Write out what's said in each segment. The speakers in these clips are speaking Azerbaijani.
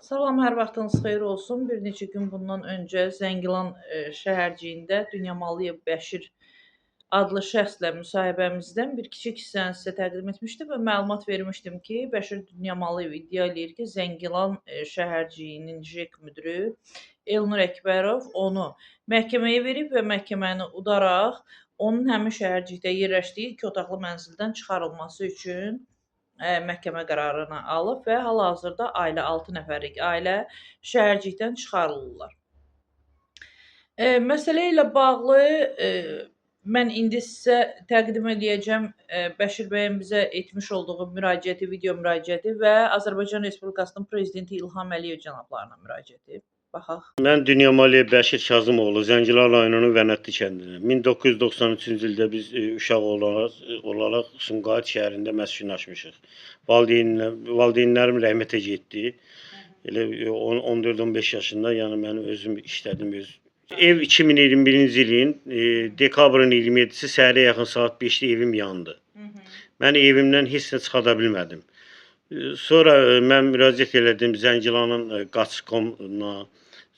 Salam, hər vaxtınız xeyir olsun. Bir neçə gün bundan öncə Zəngilan şəhərciyində Dünyamalıyev Bəşir adlı şəxslə müsahibəmizdən bir kiçik hissəni sizə təqdim etmişdim və məlumat vermişdim ki, Bəşir Dünyamalıyev iddia eləyir ki, Zəngilan şəhərciyinin JEK müdiri Elnur Əkbərov onu məhkəməyə verib və məhkəməni udaraq onun həmin şəhərcikdə yerləşdiyi 2 otaqlı mənzildən çıxarılması üçün məhkəmə qərarını alıb və hal-hazırda ailə 6 nəfərlik ailə şəhərcikdən çıxarılırlar. Məsələ ilə bağlı mən indi sizə təqdim eləyəcəm Bəşir bəyin bizə etmiş olduğu müraciəti, video müraciəti və Azərbaycan Respublikasının Prezidenti İlham Əliyev cənablarına müraciəti. Baxaq. Mən Dünyamalıyev Bəşir Kazımoğlu, Zəngilan rayonunun Vənətli kəndinəm. 1993-cü ildə biz uşaq olaraq Sumqayıt şəhərində məskunlaşmışıq. Valideynlərim rəhmətə getdi. Elə 14-15 yaşında, yəni mən özüm işlədim. Ev 2021-ci ilin dekabrın 27-si səhərə yaxın saat 5-də evim yandı. Mən evimdən heç nə çıxada bilmədim. Sonra mən müraciət elədim Zəngilanın Qaçkomuna,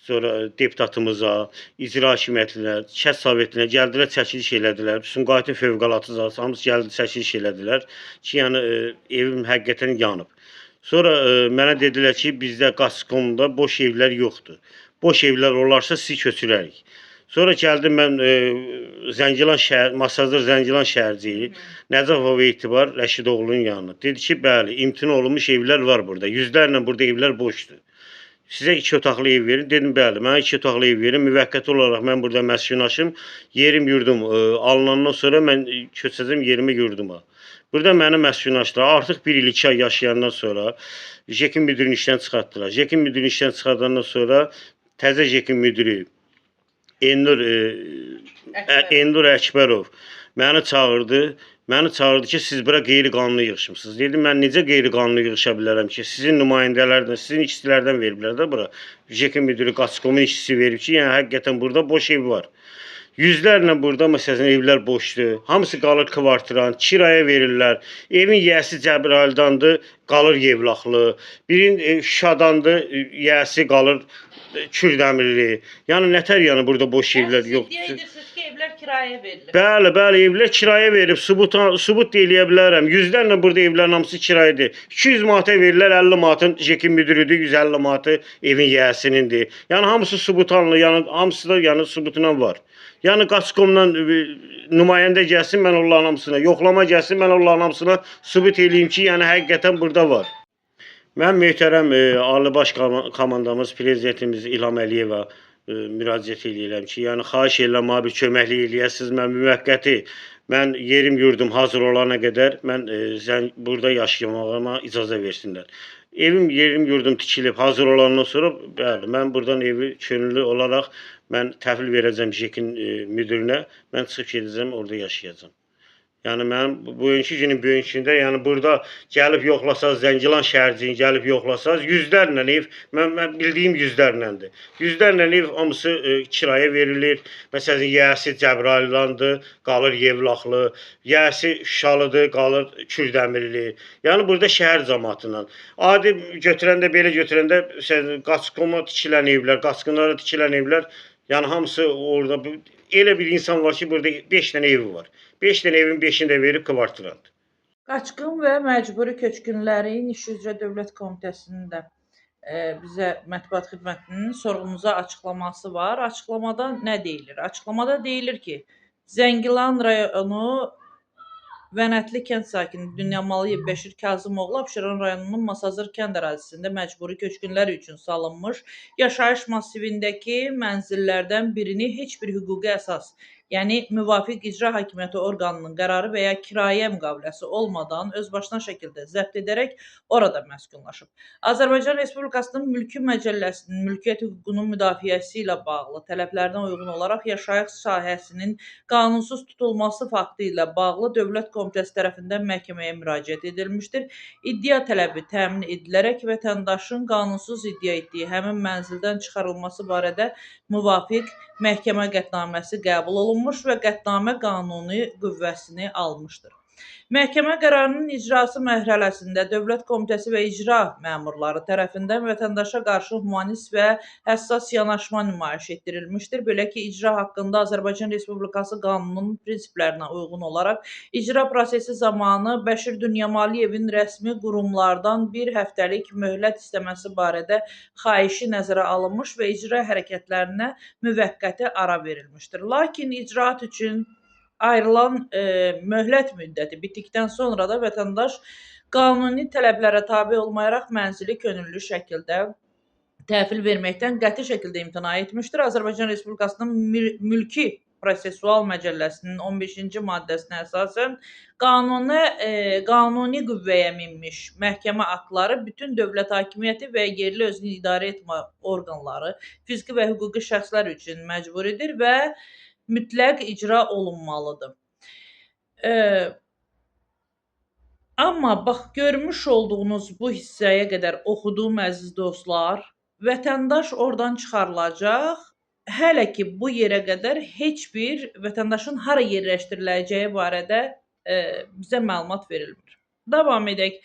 sonra deputatımıza, icra hakimiyyətinə, kənd sovetinə gəldilər, çəkiliş elədilər. Sumqayıtın fövqəladə icrası hamısı gəldi, çəkiliş elədilər ki, yəni evim həqiqətən yanıb. Sonra mənə dedilər ki, bizdə Qaçkomda boş evlər yoxdur. Boş evlər olarsa sizi köçürərik. Sonra gəldim mən Zəngilan şəhər, Masazır Zəngilan şəhərciyi Nəcəfov Etibar Rəşidoğlu'nun yanına. Dedi ki, bəli, imtina olunmuş evlər var burada. Yüzlərlə burada evlər boşdur. Sizə 2 otaqlı ev verin. Dedim, bəli, mənə 2 otaqlı ev verin. Müvəqqəti olaraq mən burada məskunlaşım. Yerim, yurdum alınandan sonra mən köçəcəm yerimə, yurduma. Burada məni məskunlaşdılar. Artıq 1 il 2 ay yaşayandan sonra JEK-in müdirini işdən çıxartdılar. JEK-in müdirini işdən çıxardandan sonra təzə JEK-in müdiri Elnur Əkbərov məni çağırdı. Məni çağırdı ki, siz bura qeyri-qanuni yığışmısınız. Dedim, mən necə qeyri-qanuni yığışa bilərəm ki, sizin nümayəndələrdən, sizin işçilərdən veriblər də bura. JEK-in müdiri Qaçkomun işçisi verib ki, yəni həqiqətən burada boş ev var. Yüzlərlə burada məsələn evlər boşdur. Hamısı qalır kvartiran, kirayə verirlər. Evin yiyəsi Cəbrayıldandır, qalır Yevlaxlı. Birin Şuşadandır, yiyəsi qalır Kürdəmirli. Yəni nətər yəni burada boş evlər yoxdur. Siz deyirsiniz ki, evlər kirayə verilir. Bəli, evlər kirayə verib, sübut eləyə bilərəm. Yüzlərlə burada evlərin hamısı kirayədir. 200 manata verirlər, 50 manatın JEK-in müdiridir, 150 manatı evin yiyəsinindir. Yəni hamısı sübutanlı, yəni hamısı da yəni sübutla var. Yəni Qaçkomdan nümayəndə gəlsin, mən onların hamısına, yoxlama gəlsin, mən onların hamısına sübut eləyim ki, yəni həqiqətən burada var. Mən möhtərəm Ali Baş Komandamız, Prezidentimiz İlham Əliyevə müraciət edirəm ki, yəni xahiş edirəm, bir köməklik eləyəsiniz. Mən müvəqqəti, mən yerim, yurdum hazır olana qədər mən burada yaşayamağa icazə versinlər. Evim, yerim, yurdum tikilib hazır olandan sonra, bəli, mən buradan evi könüllü olaraq mən təhvil verəcəm JEK-in müdirinə, mən çıxıb gedəcəm, orada yaşayacağam. Yəni mənim bugünkü günün bugünkündə, yəni burada gəlib yoxlasaz, Zəngilan şəhərciyini gəlib yoxlasaz, yüzlərlə ev, mən bildiyim yüzlərləndir. Yüzlərlə ev hamısı kirayə verilir. Məsələn, yiyəsi Cəbrayıldandır, qalır Yevlaxlı, yiyəsi Şuşalıdır, qalır Kürdəmirli. Yəni burada şəhər cəmaatından. Adi götürəndə, belə götürəndə Qaçqoma tikilən evlər, Qaçqınlara tikilən evlər, yəni hamısı orada elə bir insan var ki, burada 5 dənə evi var. 5 dənə evin 5-ini də verib kvartirandır. Qaçqın və məcburi köçkünlərin İş üzrə Dövlət Komitəsinin də bizə mətbuat xidmətinin sorğumuza açıqlaması var. Açıqlamada nə deyilir? Açıqlamada deyilir ki, Zəngilan rayonu Vənətli kənd sakini Dünyamalıyev Bəşir Kazımoğlu Abşeron rayonunun Masazır kənd ərazisində məcburi köçkünlər üçün salınmış yaşayış massivindəki mənzillərdən birini heç bir hüquqi əsas, yəni müvafiq icra hakimiyyəti orqanının qərarı və ya kirayə müqaviləsi olmadan özbaşına şəkildə zəbt edərək orada məskunlaşıb. Azərbaycan Respublikasının Mülki Məcəlləsinin mülkiyyət hüququnun müdafiəsi ilə bağlı tələblərinə uyğun olaraq yaşayış sahəsinin qanunsuz tutulması faktı ilə bağlı Dövlət Komitəsi tərəfindən məhkəməyə müraciət edilmişdir. İddia tələbi təmin edilərək vətəndaşın qanunsuz iddia etdiyi həmin mənzildən çıxarılması barədə müvafiq məhkəmə qətnaməsi qəbul olunmuş və qətnamə qanuni qüvvəsini almışdır. Məhkəmə qərarının icrası mərhələsində Dövlət Komitəsi və icra məmurları tərəfindən vətəndaşa qarşı humanist və həssas yanaşma nümayiş etdirilmişdir. Belə ki, icra haqqında Azərbaycan Respublikası qanununun prinsiplərinə uyğun olaraq icra prosesi zamanı Bəşir Dünyəmaliyevin rəsmi qurumlardan bir həftəlik möhlət istəməsi barədə xahişi nəzərə alınmış və icra hərəkətlərinə müvəqqəti ara verilmişdir. Lakin icraat üçün ayrılan möhlət müddəti bitdikdən sonra da vətəndaş qanuni tələblərə tabe olmayaraq mənzili könüllü şəkildə təhvil verməkdən qəti şəkildə imtina etmişdir. Azərbaycan Respublikasının Mülki Prosessual Məcəlləsinin 15-ci maddəsinə əsasən qanuni qüvvəyə minmiş məhkəmə aktları bütün dövlət hakimiyyəti və yerli özünü idarə etmə orqanları, fiziki və hüquqi şəxslər üçün məcburidir və mütləq icra olunmalıdır. Amma bax, görmüş olduğunuz bu hissəyə qədər oxuduğum əziz dostlar, vətəndaş oradan çıxarılacaq. Hələ ki, bu yerə qədər heç bir vətəndaşın hara yerləşdiriləcəyi barədə bizə məlumat verilmir. Davam edək.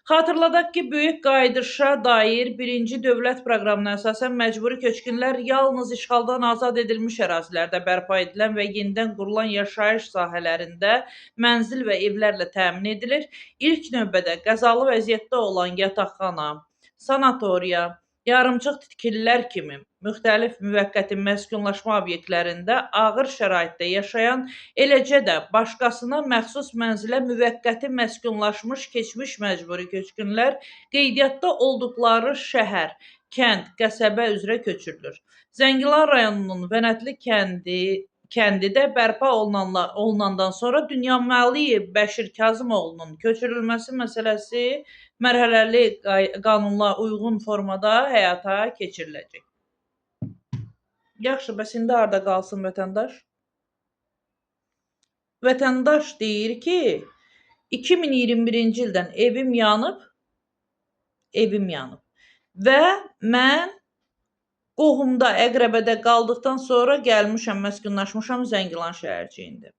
Xatırladaq ki, böyük qayıdışa dair birinci dövlət proqramına əsasən məcburi köçkünlər yalnız işğaldan azad edilmiş ərazilərdə bərpa edilən və yenidən qurulan yaşayış sahələrində mənzil və evlərlə təmin edilir. İlk növbədə qəzalı vəziyyətdə olan yataqxana, sanatoriya, yarımçıq tikililər kimi müxtəlif müvəqqəti məskunlaşma obyektlərində ağır şəraitdə yaşayan, eləcə də başqasına məxsus mənzilə müvəqqəti məskunlaşmış keçmiş məcburi köçkünlər qeydiyyatda olduqları şəhər, kənd, qəsəbə üzrə köçürülür. Zəngilan rayonunun Vənətli kəndidə bərpa olunandan sonra Dünyəməliyev Bəşir Kazımoğlunun köçürülməsi məsələsi mərhələli qanunla uyğun formada həyata keçiriləcək. Yaxşı, bəs indi harada qalsın vətəndaş? Vətəndaş deyir ki, 2021-ci ildən evim yanıb və mən qohumda, əqrəbədə qaldıqdan sonra gəlmişəm, məskunlaşmışam Zəngilan şəhərciyində.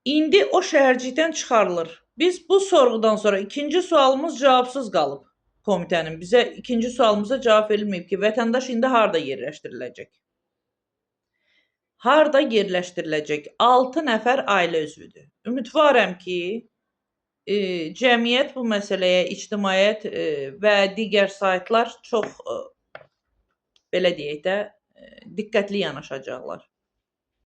İndi o şəhərcikdən çıxarılır. Biz bu sorğudan sonra ikinci sualımız cavabsız qalıb. Komitənin bizə ikinci sualımıza cavab verilməyib ki, vətəndaş indi harada yerləşdiriləcək? Harada yerləşdiriləcək? 6 nəfər ailə üzvüdür. Ümidvaram ki, cəmiyyət bu məsələyə, ictimaiyyət və digər saytlar çox, belə deyək də, diqqətli yanaşacaqlar.